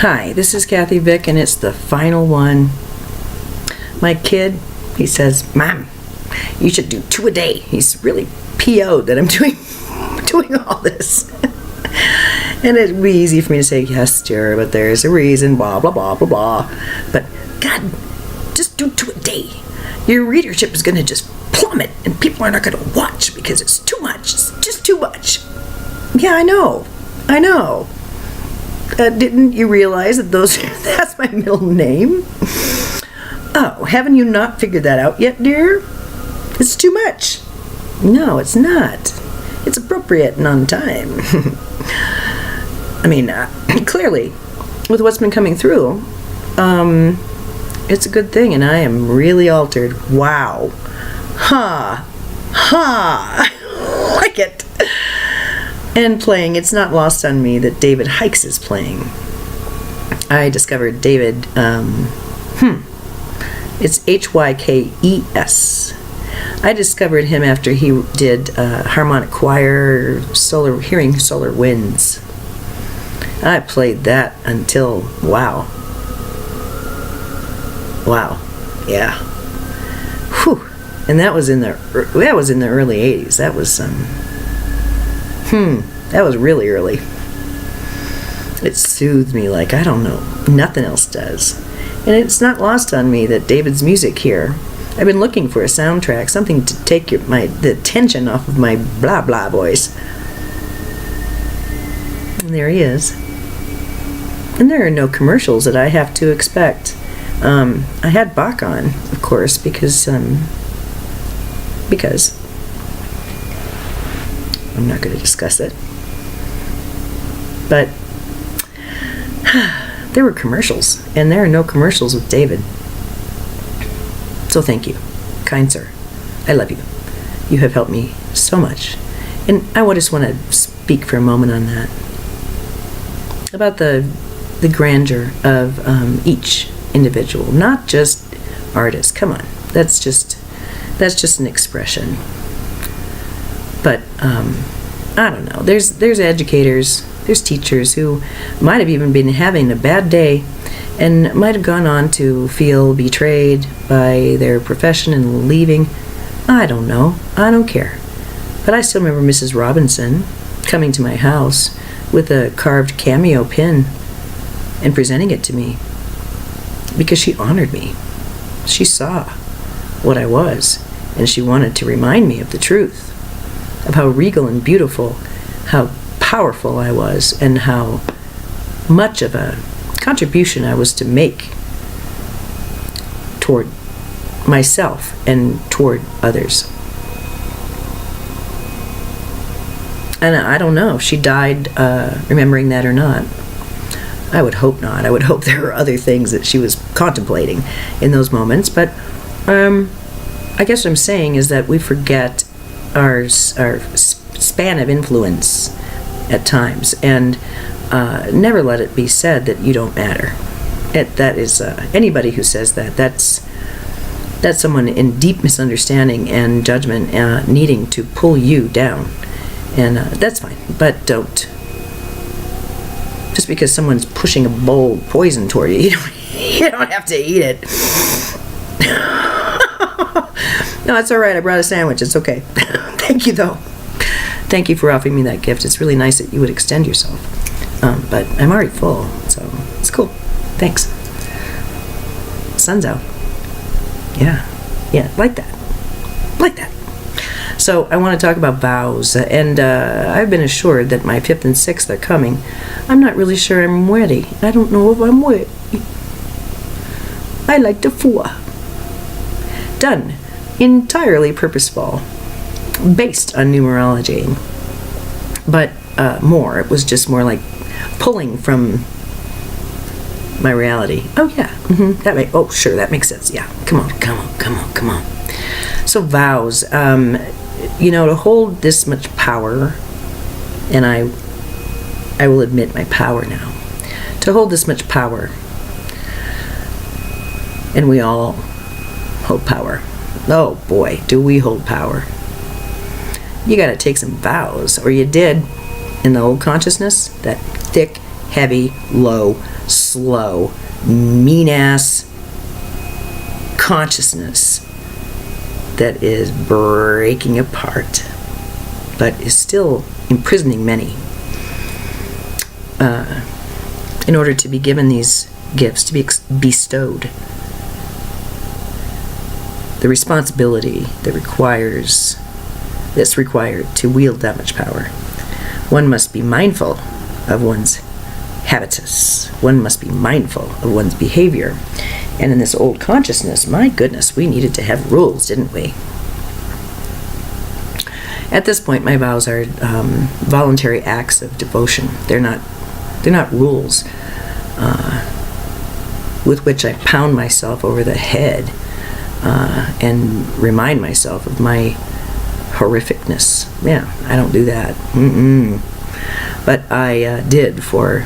Hi, this is Kathy Vick, and it's the final one. My kid, he says, Mom, you should do 2 a day. He's really PO'd that I'm doing all this. And it'd be easy for me to say, yes, dear, but there's a reason, blah, blah, blah, blah, blah. But, God, just do 2 a day. Your readership is going to just plummet, and people are not going to watch because it's too much. It's just too much. Yeah, I know. Didn't you realize that that's my middle name? Oh, haven't you not figured that out yet, dear? It's too much. No, it's not. It's appropriate and on time. I mean, clearly, with what's been coming through, it's a good thing, and I am really altered. Wow. Like it. And playing, it's not lost on me that David Hikes is playing. I discovered David, it's Hykes. I discovered him after he did harmonic choir, hearing solar winds. I played that until, wow, yeah. Whew. And that was in the early 80s. That was that was really early. It soothed me like, I don't know, nothing else does. And it's not lost on me that David's music here, I've been looking for a soundtrack, something to take the tension off of my blah blah voice. And there he is. And there are no commercials that I have to expect. I had Bach on, of course, because I'm not going to discuss it. But there were commercials, and there are no commercials with David. So thank you, kind sir. I love you. You have helped me so much. And I just want to speak for a moment on that. About the grandeur of each individual, not just artists. Come on, that's just an expression. But I don't know. There's educators, there's teachers who might have even been having a bad day and might have gone on to feel betrayed by their profession and leaving. I don't know. I don't care. But I still remember Mrs. Robinson coming to my house with a carved cameo pin and presenting it to me because she honored me. She saw what I was, and she wanted to remind me of the truth, of how regal and beautiful, how powerful I was, and how much of a contribution I was to make toward myself and toward others. And I don't know if she died remembering that or not. I would hope not. I would hope there were other things that she was contemplating in those moments. But I guess what I'm saying is that we forget our span of influence at times, and never let it be said that you don't matter. That is anybody who says that's someone in deep misunderstanding and judgment, needing to pull you down, and that's fine. But don't. Just because someone's pushing a bowl of poison toward you, you don't have to eat it. No, it's all right. I brought a sandwich. It's okay. Thank you, though. Thank you for offering me that gift. It's really nice that you would extend yourself. But I'm already full, so it's cool. Thanks. Sun's out. Yeah, like that. So I want to talk about vows, and I've been assured that my 5th and 6th are coming. I'm not really sure I'm ready. I don't know if I'm ready. I like the 4. Done. Entirely purposeful. Based on numerology. But it was just more like pulling from my reality. Oh yeah, that makes sense. Yeah, come on. So vows, to hold this much power, and I will admit my power now, to hold this much power, and we all hold power. Oh boy, do we hold power. You got to take some vows, or you did in the old consciousness, that thick, heavy, low, slow, mean-ass consciousness that is breaking apart, but is still imprisoning many. In order to be given these gifts, to be bestowed, the responsibility that's required to wield that much power, one must be mindful of one's habitus. One must be mindful of one's behavior. And in this old consciousness, my goodness, we needed to have rules, didn't we? At this point, my vows are voluntary acts of devotion. They're not rules with which I pound myself over the head and remind myself of my horrificness. Yeah, I don't do that. But I did for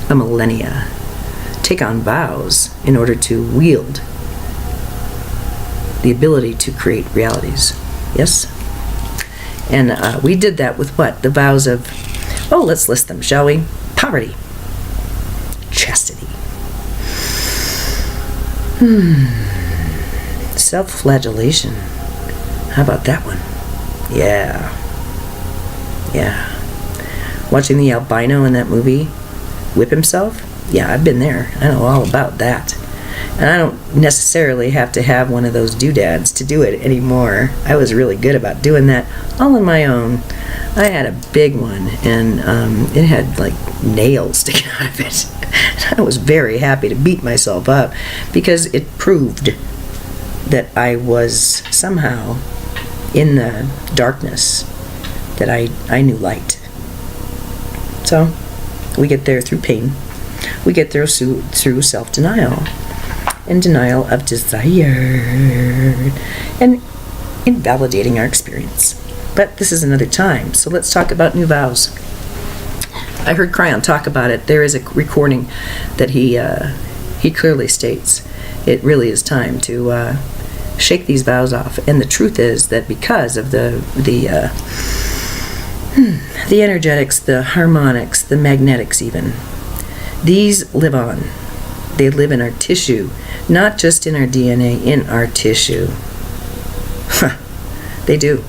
a millennia take on vows in order to wield the ability to create realities. Yes? And we did that with what? The vows of, let's list them, shall we? Poverty. Chastity. Self-flagellation. How about that one? Yeah. Watching the albino in that movie whip himself? Yeah, I've been there. I know all about that. And I don't necessarily have to have one of those doodads to do it anymore. I was really good about doing that all on my own. I had a big one, and it had like nails sticking out of it. I was very happy to beat myself up because it proved that I was somehow in the darkness, that I knew light. So we get there through pain. We get there through self-denial and denial of desire and invalidating our experience. But this is another time, so let's talk about new vows. I heard Cryon talk about it. There is a recording that he clearly states it really is time to shake these vows off. And the truth is that because of the energetics, the harmonics, the magnetics even, these live on. They live in our tissue, not just in our DNA, in our tissue. They do.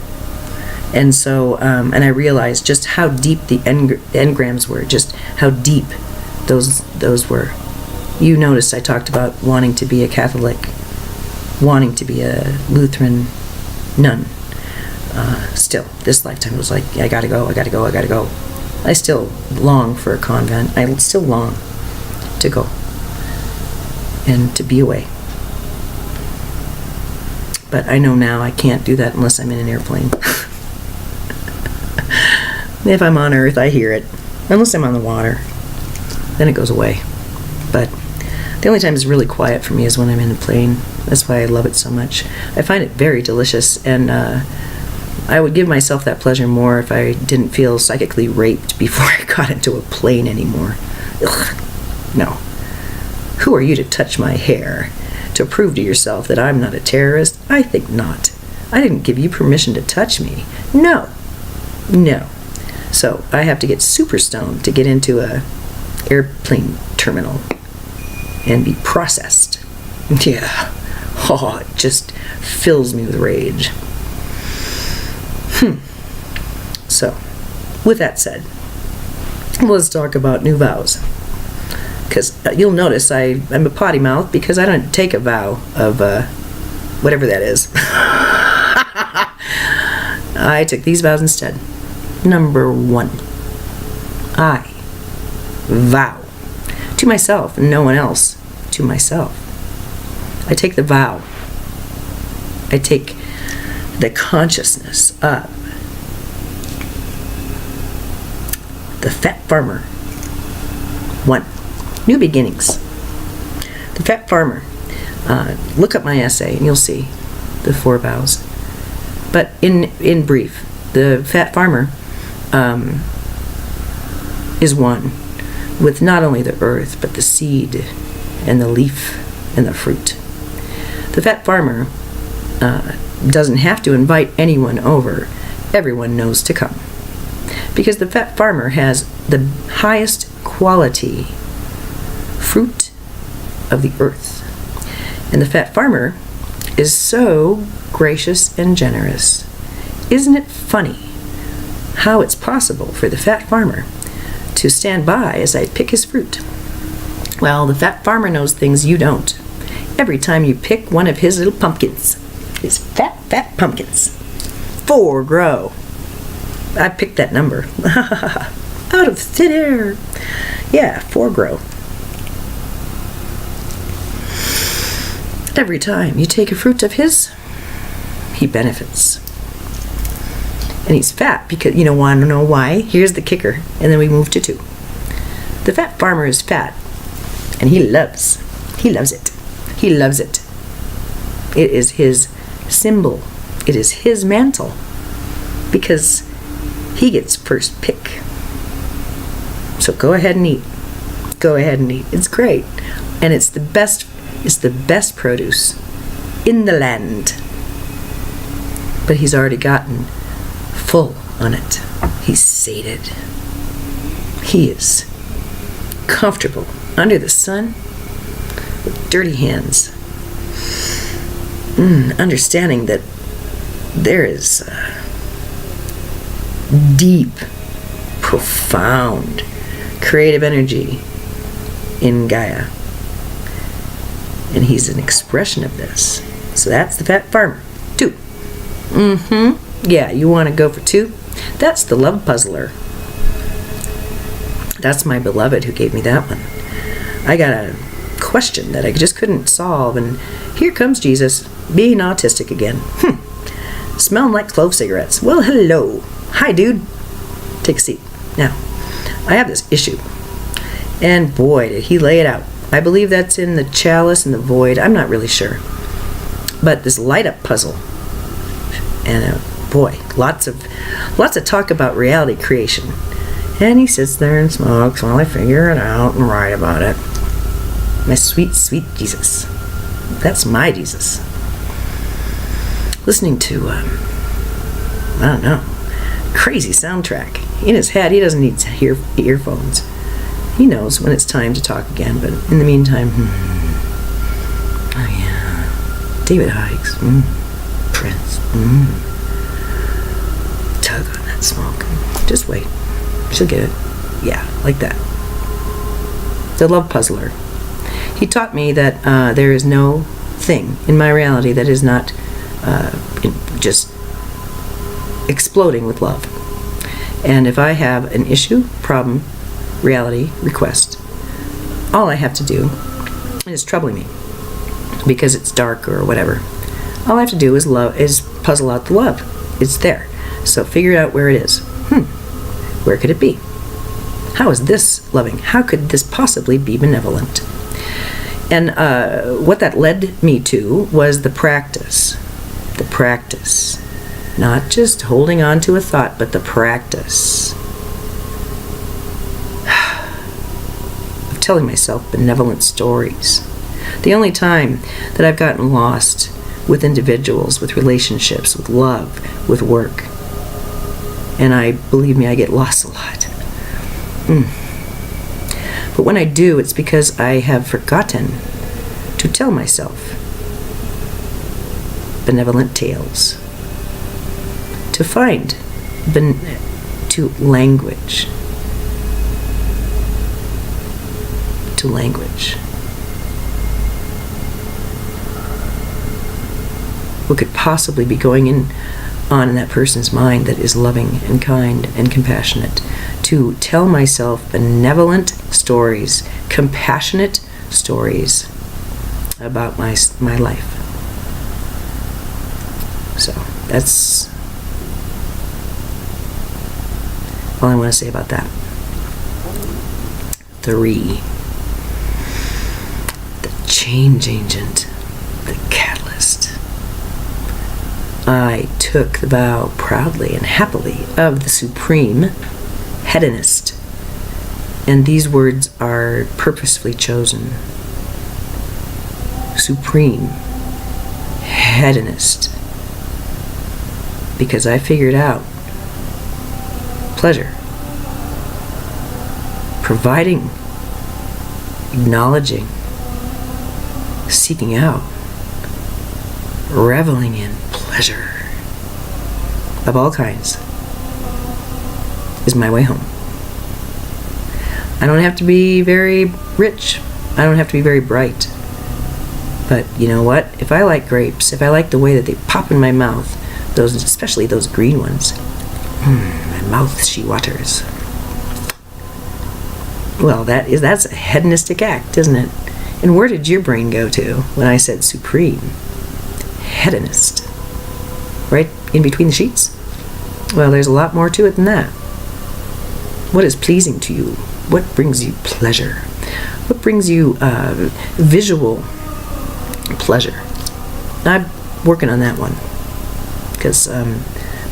And so, and I realized just how deep the engrams were, just how deep those were. You noticed I talked about wanting to be a Catholic, wanting to be a Lutheran nun. Still, this lifetime was like, I gotta go. I still long for a convent. I still long to go and to be away. But I know now I can't do that unless I'm in an airplane. If I'm on Earth, I hear it. Unless I'm on the water, then it goes away. But the only time it's really quiet for me is when I'm in a plane. That's why I love it so much. I find it very delicious, and I would give myself that pleasure more if I didn't feel psychically raped before I got into a plane anymore. Ugh. No. Who are you to touch my hair? To prove to yourself that I'm not a terrorist? I think not. I didn't give you permission to touch me. No. So I have to get super stoned to get into a airplane terminal and be processed. Yeah. Oh, it just fills me with rage. So, with that said, let's talk about new vows. Because you'll notice I'm a potty mouth because I don't take a vow of whatever that is. I took these vows instead. Number 1, I vow to myself and no one else, to myself. I take the vow. I take the consciousness of the fat farmer. 1. New beginnings. The fat farmer. Look up my essay and you'll see the 4 vows. But in brief, the fat farmer is one with not only the earth, but the seed and the leaf and the fruit. The fat farmer doesn't have to invite anyone over. Everyone knows to come. Because the fat farmer has the highest quality fruit of the earth. And the fat farmer is so gracious and generous. Isn't it funny how it's possible for the fat farmer to stand by as I pick his fruit? Well, the fat farmer knows things you don't. Every time you pick one of his little pumpkins, his fat pumpkins, 4 grow. I picked that number out of thin air. Yeah, 4 grow. Every time you take a fruit of his, he benefits. And he's fat because, you don't want to know why? Here's the kicker, and then we move to 2. The fat farmer is fat, and he loves it. He loves it. It is his symbol. It is his mantle, because he gets first pick. So go ahead and eat. Go ahead and eat. It's great. And it's the best produce in the land. But he's already gotten full on it. He's sated. He is comfortable under the sun with dirty hands. Understanding that there is deep, profound, creative energy in Gaia. And he's an expression of this. So that's the fat farmer. 2. Yeah, you want to go for 2? That's the love puzzler. That's my beloved who gave me that one. I got a question that I just couldn't solve, and here comes Jesus, being autistic again. Smelling like clove cigarettes. Well, hello. Hi, dude. Take a seat. Now, I have this issue, and boy, did he lay it out. I believe that's in the chalice and the void. I'm not really sure. But this light-up puzzle, and boy, lots of talk about reality creation. And he sits there and smokes while I figure it out and write about it. My sweet, sweet Jesus. That's my Jesus. Listening to, I don't know, crazy soundtrack. In his head, he doesn't need to hear earphones. He knows when it's time to talk again, but in the meantime, oh yeah, David Hikes, Prince, tug on that smoke. Just wait. She'll get it. Yeah, like that. The love puzzler. He taught me that there is no thing in my reality that is not just exploding with love. And if I have an issue, problem, reality, request, all I have to do, and it's troubling me because it's dark or whatever, all I have to do is puzzle out the love. It's there. So figure out where it is. Where could it be? How is this loving? How could this possibly be benevolent? And what that led me to was the practice. The practice. Not just holding on to a thought, but the practice of telling myself benevolent stories. The only time that I've gotten lost with individuals, with relationships, with love, with work. And believe me, I get lost a lot. But when I do, it's because I have forgotten to tell myself benevolent tales. To find, to language. To language. What could possibly be going on in that person's mind that is loving and kind and compassionate? To tell myself benevolent stories, compassionate stories about my life. So that's all I want to say about that. 3. The change agent, the catalyst. I took the vow proudly and happily of the supreme hedonist. And these words are purposefully chosen. Supreme hedonist. Because I figured out pleasure, providing, acknowledging, seeking out, reveling in pleasure of all kinds is my way home. I don't have to be very rich. I don't have to be very bright. But you know what? If I like grapes, if I like the way that they pop in my mouth, those, especially those green ones, my mouth, she waters. Well, that's a hedonistic act, isn't it? And where did your brain go to when I said supreme? Hedonist. Right in between the sheets? Well, there's a lot more to it than that. What is pleasing to you? What brings you pleasure? What brings you visual pleasure? I'm working on that one because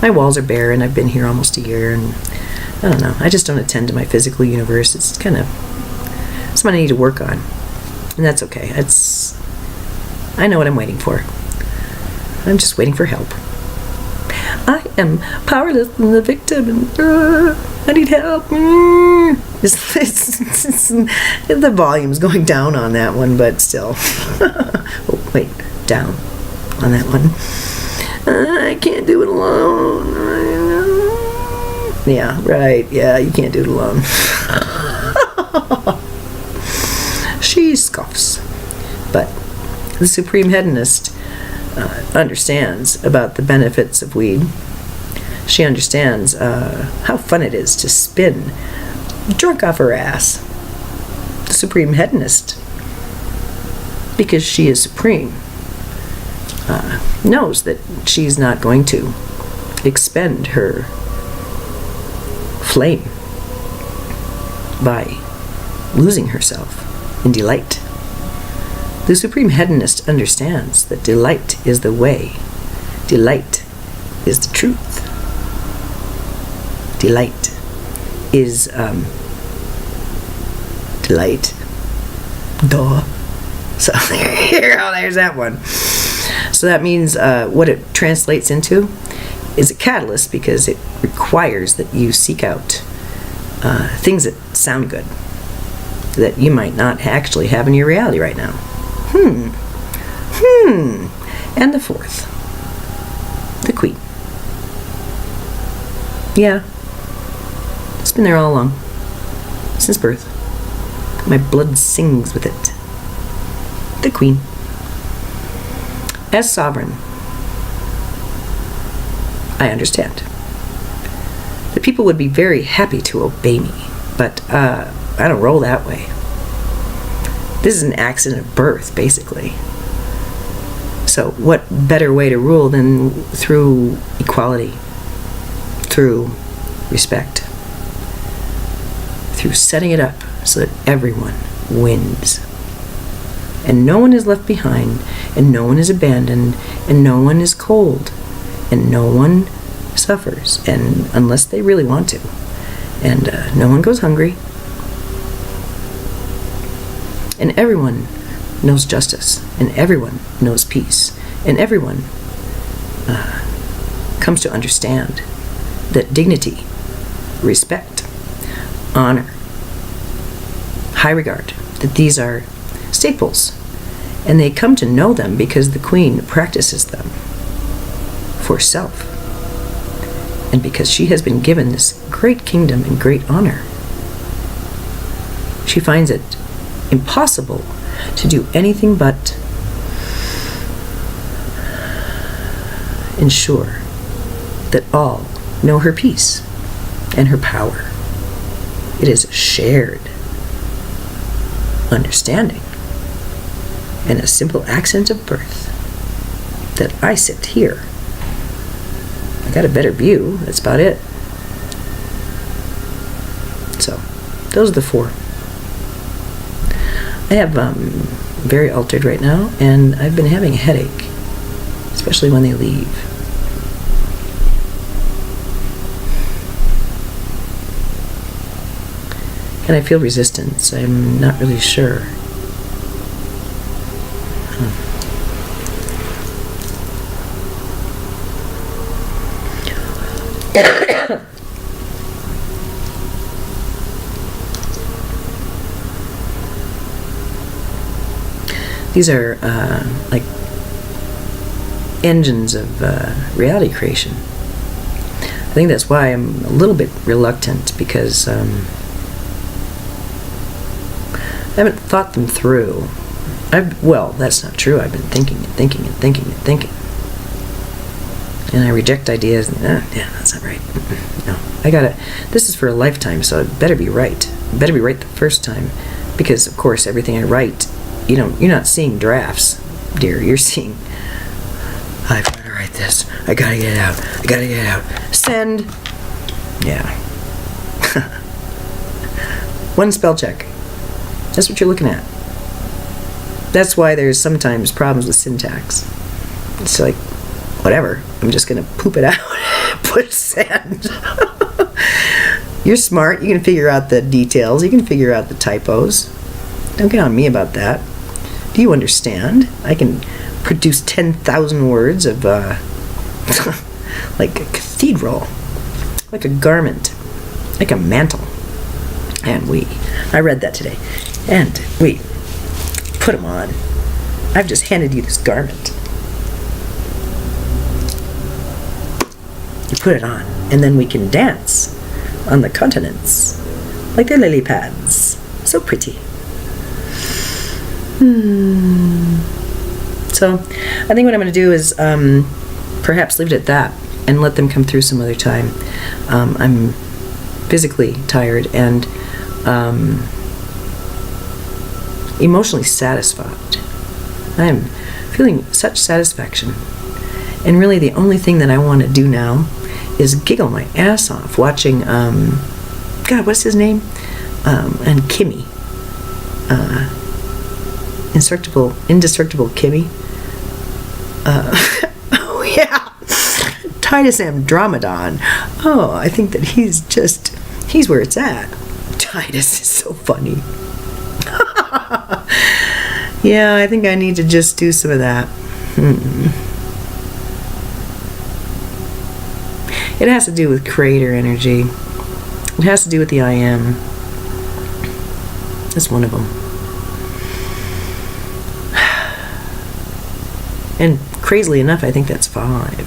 my walls are bare and I've been here almost a year, and I don't know, I just don't attend to my physical universe. It's kind of something I need to work on, and that's okay. I know what I'm waiting for. I'm just waiting for help. I am powerless and the victim, and I need help. The volume's going down on that one, but still. Oh, wait, down on that one. I can't do it alone. Yeah, right. Yeah, you can't do it alone. She scoffs. But the supreme hedonist understands about the benefits of weed. She understands how fun it is to spin drunk off her ass. The supreme hedonist, because she is supreme, knows that she's not going to expend her flame by losing herself in delight. The supreme hedonist understands that delight is the way. Delight is the truth. Delight is delight. Duh. So there's that one. So that means what it translates into is a catalyst, because it requires that you seek out things that sound good, that you might not actually have in your reality right now. And the fourth, the queen. Yeah, it's been there all along, since birth. My blood sings with it. The queen. As sovereign, I understand that people would be very happy to obey me, but I don't roll that way. This is an accident of birth, basically. So what better way to rule than through equality, through respect, through setting it up so that everyone wins. And no one is left behind, and no one is abandoned, and no one is cold, and no one suffers, and unless they really want to. And no one goes hungry. And everyone knows justice, and everyone knows peace, and everyone comes to understand that dignity, respect, honor, high regard, that these are staples, and they come to know them because the queen practices them for self, and because she has been given this great kingdom and great honor. She finds it impossible to do anything but ensure that all know her peace and her power. It is a shared understanding and a simple accident of birth that I sit here. I got a better view, that's about it. So, those are the four. I have very altered right now, and I've been having a headache, especially when they leave. And I feel resistance. I'm not really sure. These are like engines of reality creation. I think that's why I'm a little bit reluctant, because I haven't thought them through. Well, that's not true. I've been thinking and thinking and thinking and thinking. And I reject ideas. Yeah, that's not right. No, this is for a lifetime, so it better be right. It better be right the first time. Because, of course, everything I write, you're not seeing drafts, dear. You're seeing, I've got to write this. I got to get it out. I got to get it out. Send. Yeah. One spell check. That's what you're looking at. That's why there's sometimes problems with syntax. It's like, whatever. I'm just going to poop it out. Put send. You're smart. You can figure out the details. You can figure out the typos. Don't get on me about that. Do you understand? I can produce 10,000 words of, like a cathedral, like a garment, like a mantle. And I read that today. And we put them on. I've just handed you this garment. You put it on, and then we can dance on the continents like the lily pads. So pretty. So I think what I'm going to do is perhaps leave it at that and let them come through some other time. I'm physically tired and emotionally satisfied. I am feeling such satisfaction. And really the only thing that I want to do now is giggle my ass off watching, God, what's his name? And Kimmy. Indestructible Kimmy. Oh yeah, Titus Andromedon. Oh, I think that he's where it's at. Titus is so funny. Yeah, I think I need to just do some of that. It has to do with creator energy. It has to do with the I am. That's one of them. And crazily enough, I think that's 5.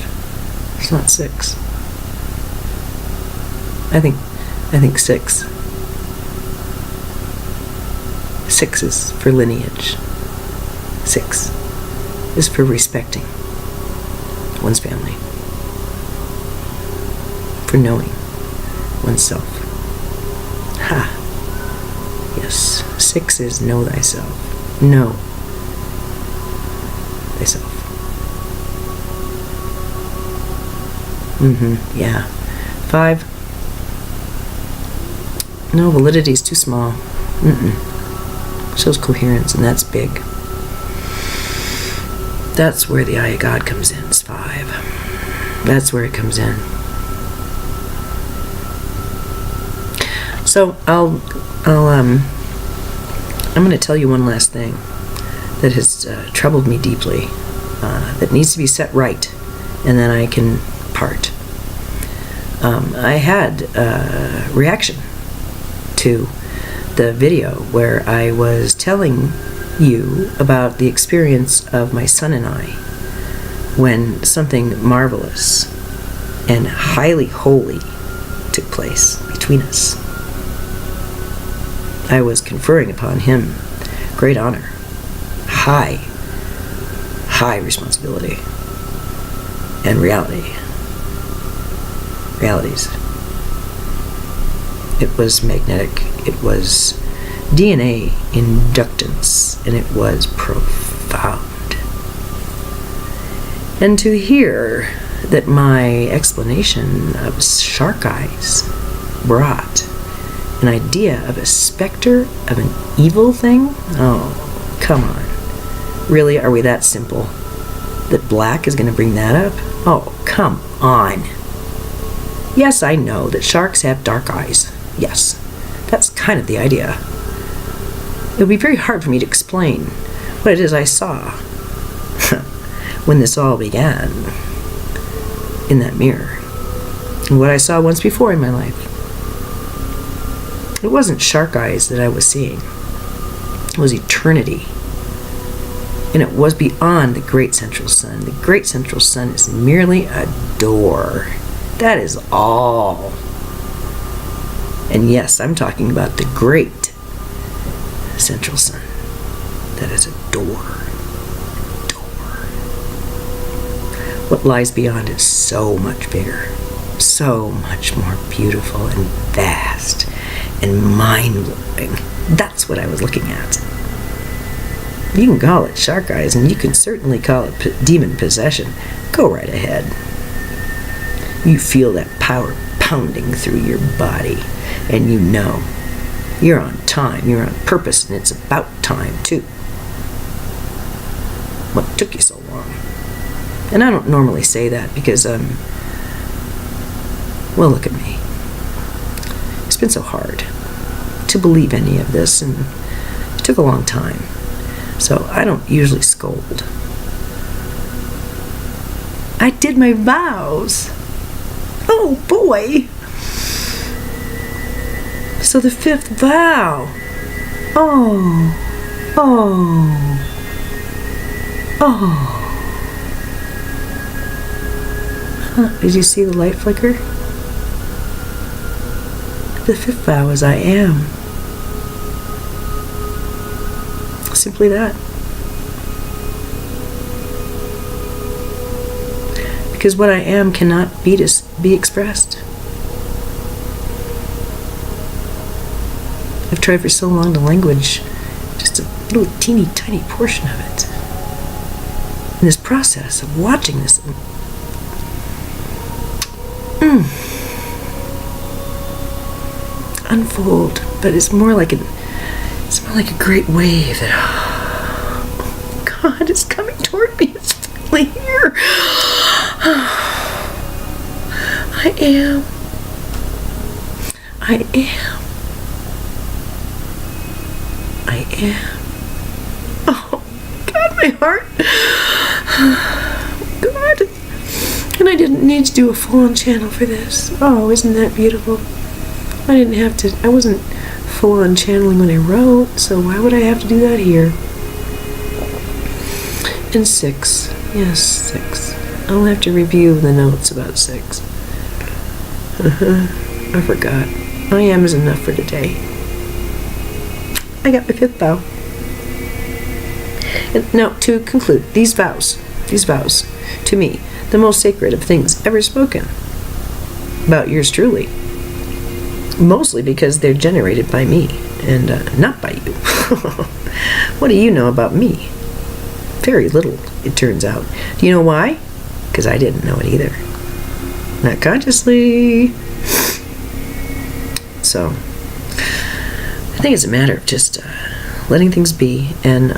It's not 6. I think 6. 6 is for lineage. 6 is for respecting one's family. For knowing oneself. Ha. Yes. 6 is know thyself. Know thyself. Yeah. 5. No, validity is too small. Shows coherence, and that's big. That's where the eye of God comes in. It's 5. That's where it comes in. So I'm going to tell you one last thing that has troubled me deeply, that needs to be set right, and then I can part. I had a reaction to the video where I was telling you about the experience of my son and I when something marvelous and highly holy took place between us. I was conferring upon him great honor, high responsibility, and realities. It was magnetic, it was DNA inductance, and it was profound. And to hear that my explanation of shark eyes brought an idea of a specter of an evil thing? Oh, come on. Really, are we that simple? That black is going to bring that up? Oh, come on. Yes, I know that sharks have dark eyes. Yes, that's kind of the idea. It would be very hard for me to explain what it is I saw when this all began in that mirror, and what I saw once before in my life. It wasn't shark eyes that I was seeing. It was eternity. And it was beyond the great central sun. The great central sun is merely a door. That is all. And yes, I'm talking about the great central sun. That is a door. What lies beyond is so much bigger, so much more beautiful and vast and mind-blowing. That's what I was looking at. You can call it shark eyes, and you can certainly call it demon possession. Go right ahead. You feel that power pounding through your body, and you know you're on time, you're on purpose, and it's about time, too. What took you so long? And I don't normally say that because, well, look at me. It's been so hard to believe any of this, and it took a long time. So I don't usually scold. I did my vows. Oh, boy. So the 5th vow. Oh. Did you see the light flicker? The 5th vow is I am. Simply that. Because what I am cannot be expressed. I've tried for so long to language just a little teeny tiny portion of it. In this process of watching this unfold, but it's more like a great wave that, oh, God, is coming toward me. It's finally here. I am. Oh, God, my heart. God. And I didn't need to do a full-on channel for this. Oh, isn't that beautiful? I wasn't full-on channeling when I wrote, so why would I have to do that here? And 6. Yes, 6. I'll have to review the notes about 6. I forgot. I am is enough for today. I got my 5th vow. And now, to conclude, these vows, to me, the most sacred of things ever spoken about yours truly. Mostly because they're generated by me, and not by you. What do you know about me? Very little, it turns out. Do you know why? Because I didn't know it either. Not consciously. So, I think it's a matter of just letting things be and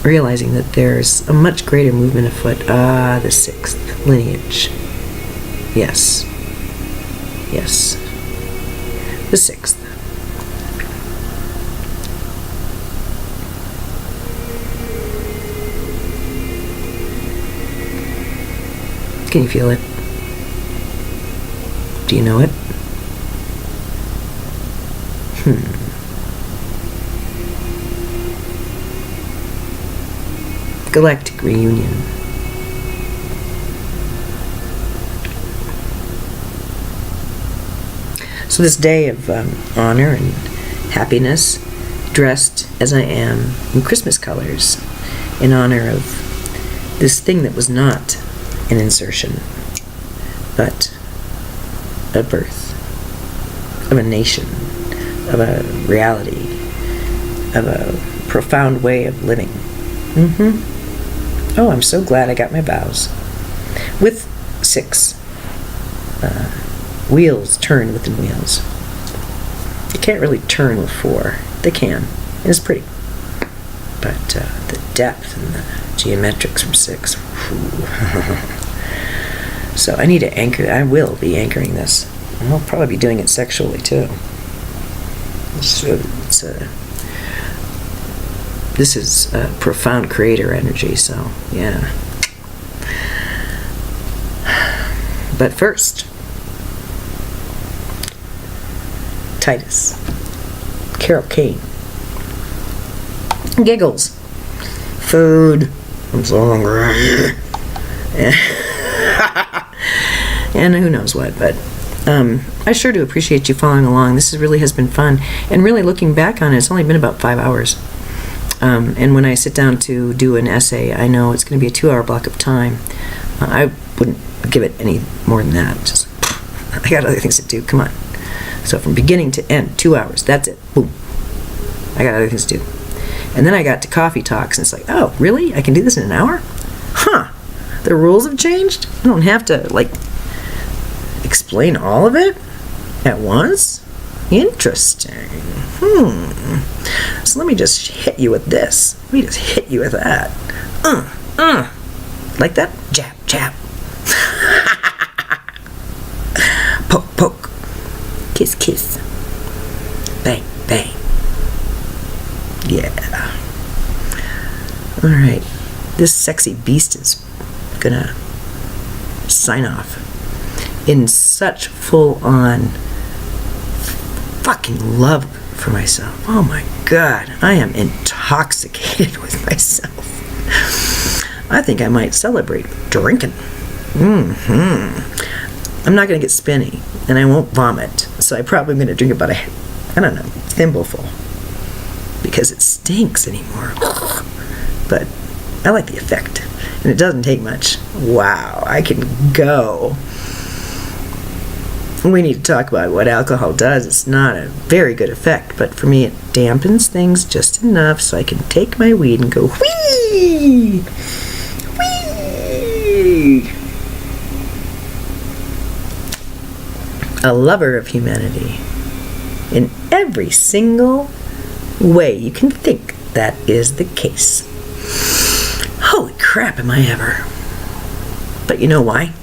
realizing that there's a much greater movement afoot. The 6th lineage. Yes. The 6th. Can you feel it? Do you know it? Galactic reunion. So this day of honor and happiness, dressed as I am in Christmas colors, in honor of this thing that was not an insertion, but a birth of a nation, of a reality, of a profound way of living. Oh, I'm so glad I got my vows. With 6 wheels turn within wheels. You can't really turn with 4. They can. And it's pretty. But the depth and the geometrics from 6. So I need to anchor. I will be anchoring this. And I'll probably be doing it sexually too. This is profound creator energy, so yeah. But first, Titus, Carol Kane, Giggles, food. I'm so hungry. And who knows what, but I sure do appreciate you following along. This really has been fun. And really looking back on it, it's only been about 5 hours. And when I sit down to do an essay, I know it's going to be a 2-hour block of time. I wouldn't give it any more than that. Just, I got other things to do. Come on. So from beginning to end, 2 hours. That's it. Boom. I got other things to do. And then I got to coffee talks, and it's like, oh, really? I can do this in an hour? Huh. The rules have changed? I don't have to, like, explain all of it at once? Interesting. So let me just hit you with this. Let me just hit you with that. Like that? Jab, jab. Poke, poke. Kiss, kiss. Bang, bang. Yeah. Alright. This sexy beast is gonna sign off in such full-on fucking love for myself. Oh my God, I am intoxicated with myself. I think I might celebrate drinking. I'm not going to get spinny, and I won't vomit, so I probably am going to drink about thimbleful, because it stinks anymore. But I like the effect, and it doesn't take much. Wow, I can go. We need to talk about what alcohol does. It's not a very good effect, but for me it dampens things just enough so I can take my weed and go whee! Whee! A lover of humanity. In every single way you can think, that is the case. Holy crap, am I ever. But you know why?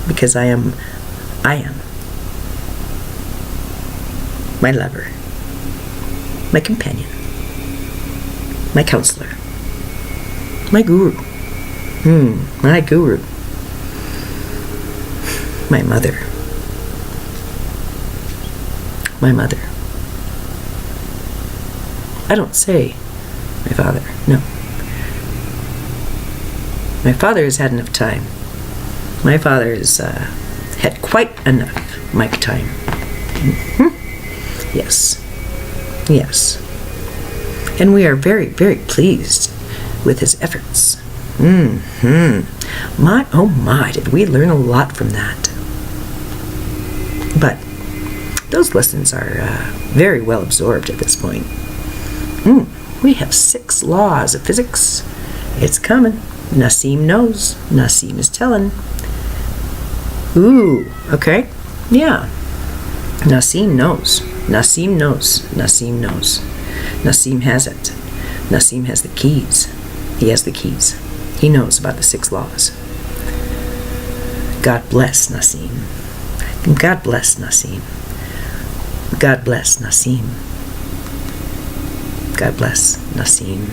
Because I am my lover, my companion, my counselor, my guru, my guru, my mother, my mother. I don't say my father, no. My father has had enough time. My father has had quite enough mic time. Yes. Yes. And we are very, very pleased with his efforts. My, oh my, did we learn a lot from that. But those lessons are very well absorbed at this point. We have 6 laws of physics. It's coming. Nassim knows. Nassim is telling. Ooh, okay. Yeah. Nassim knows. Nassim knows. Nassim knows. Nassim has it. Nassim has the keys. He has the keys. He knows about the 6 laws. God bless Nassim. God bless Nassim. God bless Nassim. God bless Nassim.